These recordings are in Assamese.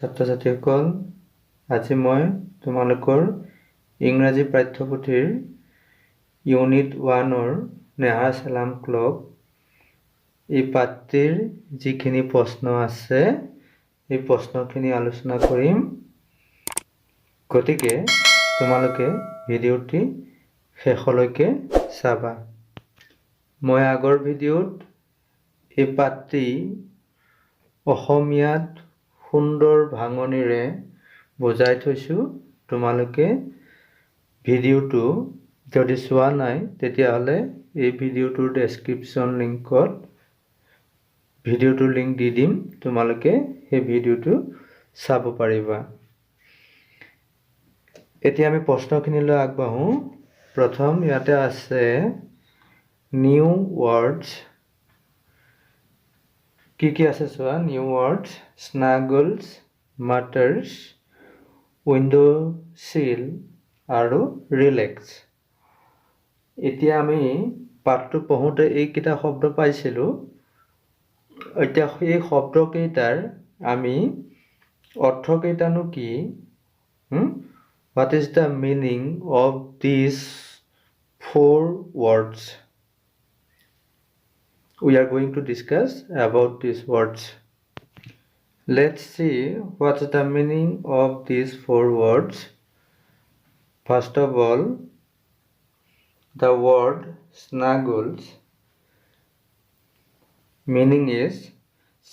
ছাত্ৰ-ছাত্ৰীসকল, আজি মই তোমালোকৰ ইংৰাজী পাঠ্যপুথিৰ ইউনিট 1ৰ নেহা সালাম ক্লক এই পাঠটিৰ যিখিনি প্ৰশ্ন আছে এই প্ৰশ্নখিনি আলোচনা কৰিম। গতিকে তোমালোকে ভিডিঅ'টি শেষলৈকে চাবা। মই আগৰ ভিডিঅ'ত এই পাঠটি অসমীয়াত সুন্দৰ ভাঙনিৰে বুজাই থৈছো। তোমালোকে ভিডিঅ'টো যদি চোৱা নাই তেতিয়াহ'লে এই ভিডিঅ'টোৰ ডেছক্ৰিপশ্যন লিংকত ভিডিঅ'টোৰ লিংক দি দিম, তোমালোকে সেই ভিডিঅ'টো চাব পাৰিবা। এতিয়া আমি প্ৰশ্নখিনিলৈ আগবাঢ়ো। প্ৰথম ইয়াতে আছে নিউ ৱৰ্ডছ। কি আছে চোৱা। নিউ ৱৰ্ডছ, স্নাগলছ, মাটাৰ্ছ, উইণ্ড' চিল আৰু ৰিলেক্স। এতিয়া আমি পাঠটো পঢ়োঁতে এইকেইটা শব্দ পাইছিলোঁ। এতিয়া এই শব্দকেইটাৰ আমি অৰ্থকেইটানো কি? What is the meaning of these 4 words? We are going to discuss about these words. Let's see what's the meaning of these 4 words. First of all, the word snuggles meaning is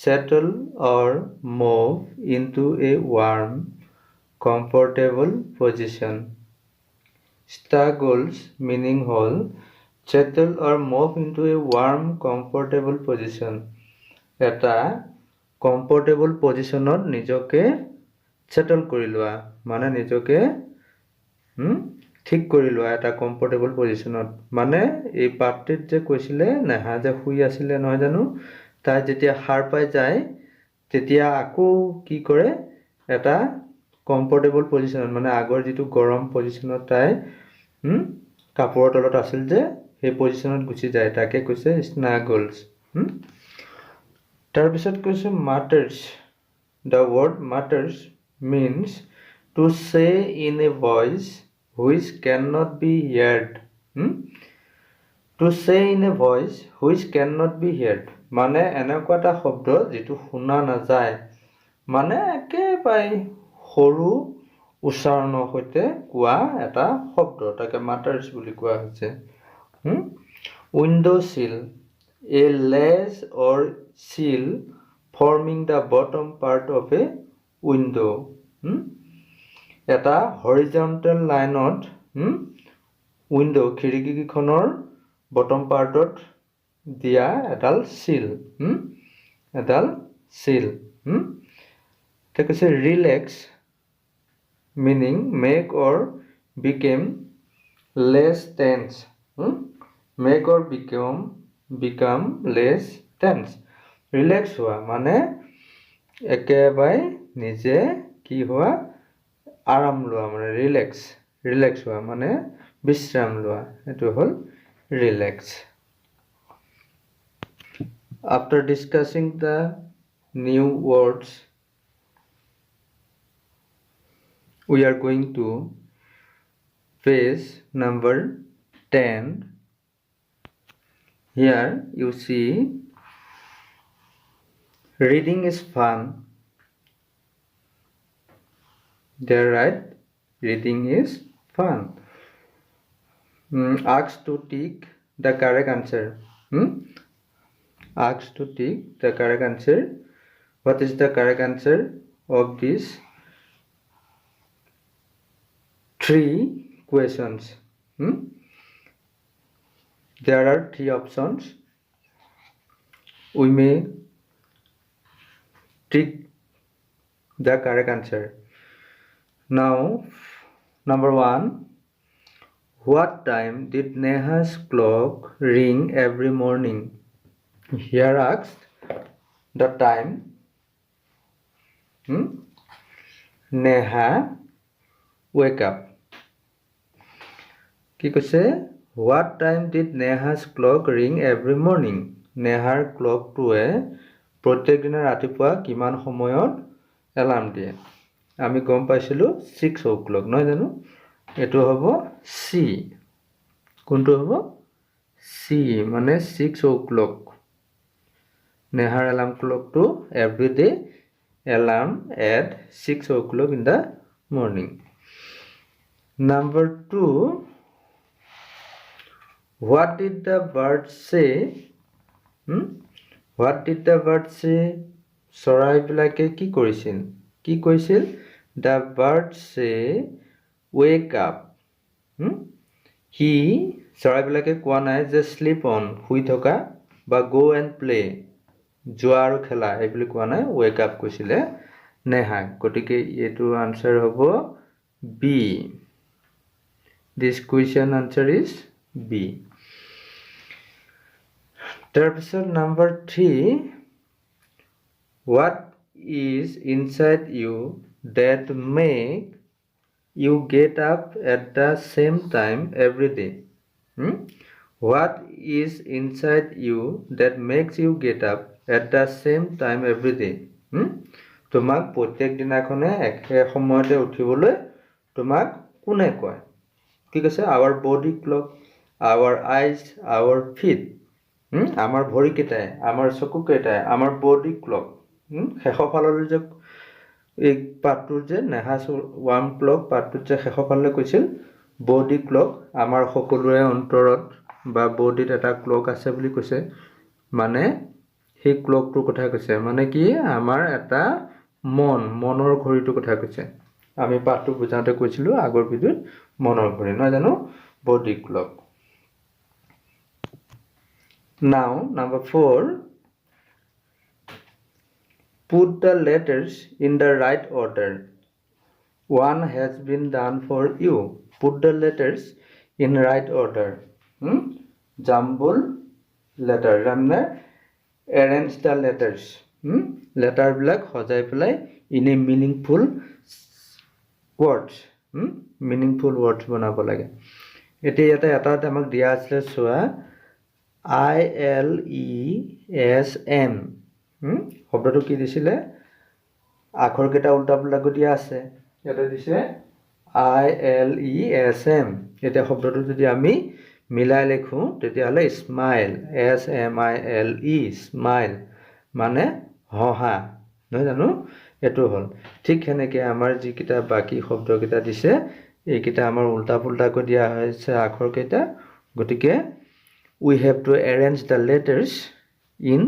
settle or move into a warm, comfortable position. Snuggles meaning whole settle or move into a warm, comfortable position. এটা কমফৰ্টেবল পজিশ্যনত নিজকে সেটেল কৰি লোৱা, মানে নিজকে ঠিক কৰি লোৱা এটা কমফৰ্টেবল পজিশ্যনত। মানে এই পাঠটিত যে কৈছিলে নেহা যে শুই আছিলে নহয় জানো, তাই যেতিয়া সাৰ পাই যায় তেতিয়া আকৌ কি কৰে, এটা কমফৰ্টেবল পজিশ্যনত, মানে আগৰ যিটো গৰম পজিশ্যনত তাই কাপোৰৰ তলত আছিল যে সেই পজিশ্যনত গুচি যায়, তাকে কৈছে স্নাগলছ। তাৰপিছত কৈছে Masters. The word Masters means to say in a voice which cannot be heard. To say in a voice which cannot be heard, মানে এনেকুৱা এটা শব্দ যিটো শুনা নাযায়, মানে একেবাৰে সৰু উচ্চাৰণৰ সৈতে কোৱা এটা শব্দ, তাকে মাটাৰ্ছ বুলি কোৱা হৈছে। Window' sill, a ledge or sill forming the bottom part of a window. এটা হৰিজণ্টেল লাইনত উইণ্ড' খিৰিকীখনৰ বটম পাৰ্টত দিয়া এডাল চিল, এডাল চিল। এতিয়া কৈছে relax meaning make or become less tense. Make or become less tense. Relax হোৱা মানে একেবাৰে নিজে কি হোৱা, আৰাম লোৱা, মানে ৰিলেক্স হোৱা মানে বিশ্ৰাম লোৱা, এইটো হ'ল relax. After discussing the new words, we are going to page number 10. Here you see reading is fun. There, right? Reading is fun. Asked to tick the correct answer. Asked to tick the correct answer. What is the correct answer of these 3 questions? There are 3 options. We may tick the correct answer. Now, number 1, what time did Neha's clock ring every morning? Here asked the time Neha wake up. কি কৈছে, what time did Neha's clock ring every morning? নেহাৰ ক্লকটোৱে প্ৰত্যেক দিনা ৰাতিপুৱা কিমান সময়ত এলাৰ্ম দিয়ে আমি গম পাইছিলোঁ 6 o'clock নহয় জানো এটো হ'ব সি কোনটো হ'ব সি মানে 6 o'clock নেহাৰ এলাৰ্ম ক্লকটো everyday alarm at 6 o'clock in the morning. Number 2, what did the bird say? What did the bird say? চৰাইবিলাকে কি কৈছিল the bird say wake up he চৰাইবিলাকে কোৱা নাই যে sleep on শুই থকা বা go and play যোৱা আৰু খেলা এই বুলি কোৱা নাই wake up কৈছিলে নেহা গতিকে এটো আনসাৰ হ'ব B this question answer is B তাৰপিছত number 3 what is inside you that make you get up at the same time every day what is inside you that makes you get up at the same time every day তোমাক প্ৰত্যেক দিনাখনে একে সময়তে উঠিবলৈ তোমাক কোনে কয় ঠিক আছে our body clock our eyes our feet আমাৰ ভৰি কেটাই আমাৰ চকু কেটাই আমাৰ body clock শেষফাললৈ যে এই পাঠটোৰ যে নেহা ওয়াৰ্ম ক্লক পাঠটোৰ যে শেষফাললৈ কৈছিল body clock আমাৰ সকলোৰে অন্তৰত বা বডিত এটা ক্লক আছে বুলি কৈছে মানে সেই ক্লকটোৰ কথা কৈছে মানে কি আমাৰ এটা মনৰ ঘড়ীটোৰ কথা কৈছে আমি পাঠটো বুজাওঁতে কৈছিলো আগৰ ভিডিঅ'ত মনৰ ঘড়ী নহয় জানো body clock now number 4 put the letters in the right order one has been done for you put the letters in right order jumble letter ramne arrange the letters letter black hojai pelai in a meaningful words banabo lage ete eta amak dia asle soa ILESM শব্দটো কি দিছিলে আখৰ কেটা উল্টা পুল্টা দিয়া আছে এটা দিছে ILESM এটা শব্দটো যদি আমি মিলাই লেখো তেতিয়া হলে স্মাইল SMILE স্মাইল মানে হহা নহয় জানো এটো হল ঠিক হেনেকে আমাৰ যি কিটা বাকি শব্দ কিটা দিছে এই কিটা আমাৰ উল্টা পুল্টা দিয়া হৈছে আখৰ কেটা গটিকে we have to arrange the letters in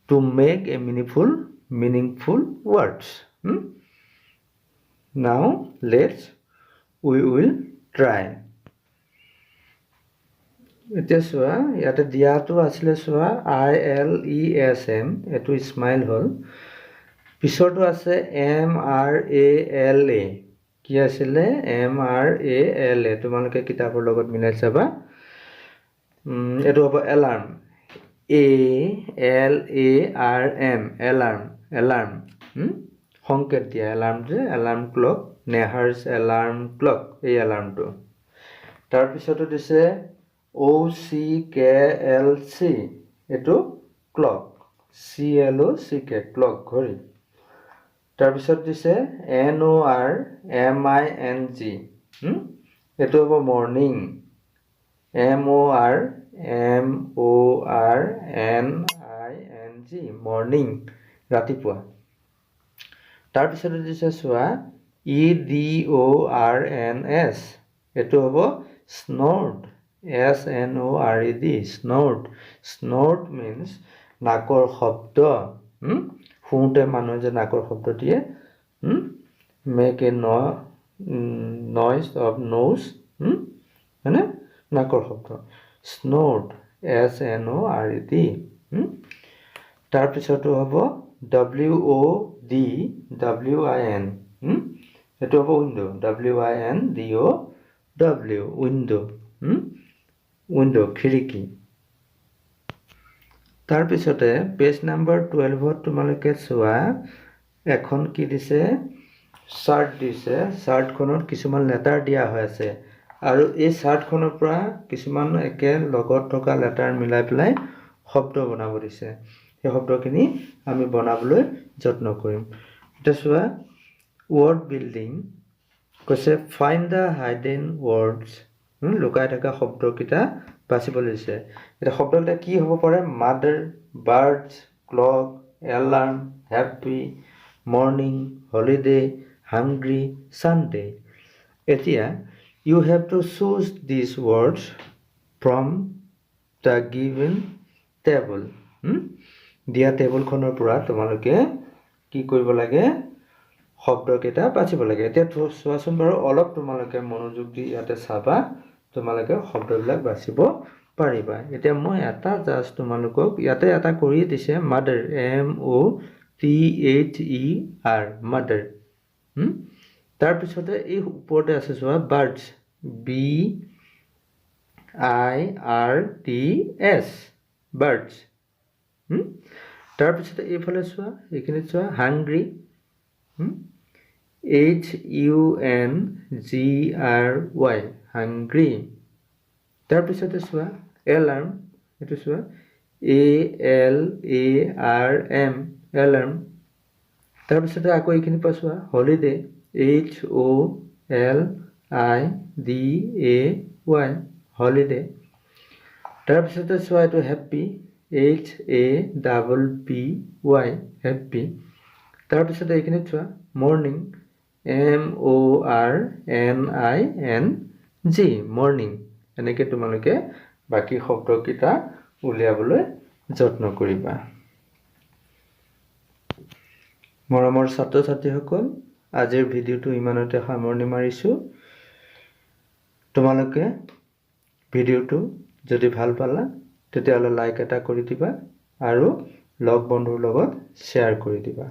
to make a meaningful words now we will try এটা সোয়া ইয়াতে দিয়াটো আসলে সোয়া ILESM এটো স্মাইল হল পিছৰটো আছে MRALA কি আছিলে MRALA তোমালোকে কিতাপৰ লগত মিলাই চাবা এটো হ'ব alarm ALARM alarm সংকেত দিয়া alarm যে alarm clock নেহাৰ's alarm clock এই alarmটো তাৰ পিছতো দিছে OCKLC এটো clock CLOCK clock ঘড়ী তাৰ পিছত দিছে NORMING এটো হ'ব morning MORNING morning ৰাতিপুৱা তাৰ পিছত দিছে সোয়া EDORNS এটো হ'ব snort SNORED snort means নাকৰ শব্দ শুনতে মানুহ যে নাকৰ শব্দ দিয়ে make a noise of nose মানে নাকৰ শব্দ snort SNORED তাৰ পিছতো হ'ব WODWIN এটো হ'ব window window খিৰিকী তাৰ পিছতে পেজ নাম্বাৰ 12 ত তোমালোকে চোৱা এখন কি দিছে Scert দিছে Scert খনত কিছুমান লেটাৰ দিয়া হৈ আছে আৰু এই Scert খনৰ পৰা কিছুমান একে লগত থকা লেটাৰ মিলাই পেলাই শব্দ বনাব দিছে এই শব্দখিনি আমি বনাবলৈ যত্ন কৰিম এটা চোৱা word building কৈছে find the hidden words লুকাই থকা শব্দকেইটা বাছিব লৈছে এটা শব্দকেইটা কি হ'ব পাৰে mother birds clock alarm happy morning holiday hungry Sunday এতিয়া you have to choose these words from the given table দিয়া টেবুলখনৰ পৰা তোমালোকে কি কৰিব লাগে শব্দকেইটা বাছিব লাগে এতিয়া চোৱাচোন বাৰু অলপ তোমালোকে মনোযোগ দি ইয়াতে চাবা তোমালোকে শব্দবিলাক বাছিব পাৰিবা এতিয়া মই এটা জাস্ট তোমালোকক ইয়াতে এটা কৰি দিছে mother MOTHER mother তাৰ পিছতে এই ওপৰতে আছে চোৱা birds BIRDS birds তাৰ পিছতে এইফালে চোৱা এইখিনিত চোৱা hungry HUNGRY hungry তাৰ পিছতে চোৱা alarm এটো চোৱা ALARM alarm তাৰ পিছতে আকৌ এইখিনি পা চোৱা holiday HOLIDAY holiday তাৰ পিছতে চোৱা এটো happy HAPPY happy তাৰ পিছতে এইখিনি চোৱা morning MORNING morning এনেকৈ তোমালোকে বাকি শব্দকেইটা উলিয়াবলৈ যত্ন কৰিবা মৰমৰ ছাত্ৰ ছাত্ৰীসকল আজিৰ ভিডিওটো ইমানতে সামৰণি মাৰিছো তোমালোকে ভিডিওটো যদি ভাল পালা তেতিয়াহ'লে লাইক এটা কৰি দিবা আৰু লগ বন্ধুৰ লগত শ্বেয়াৰ কৰি দিবা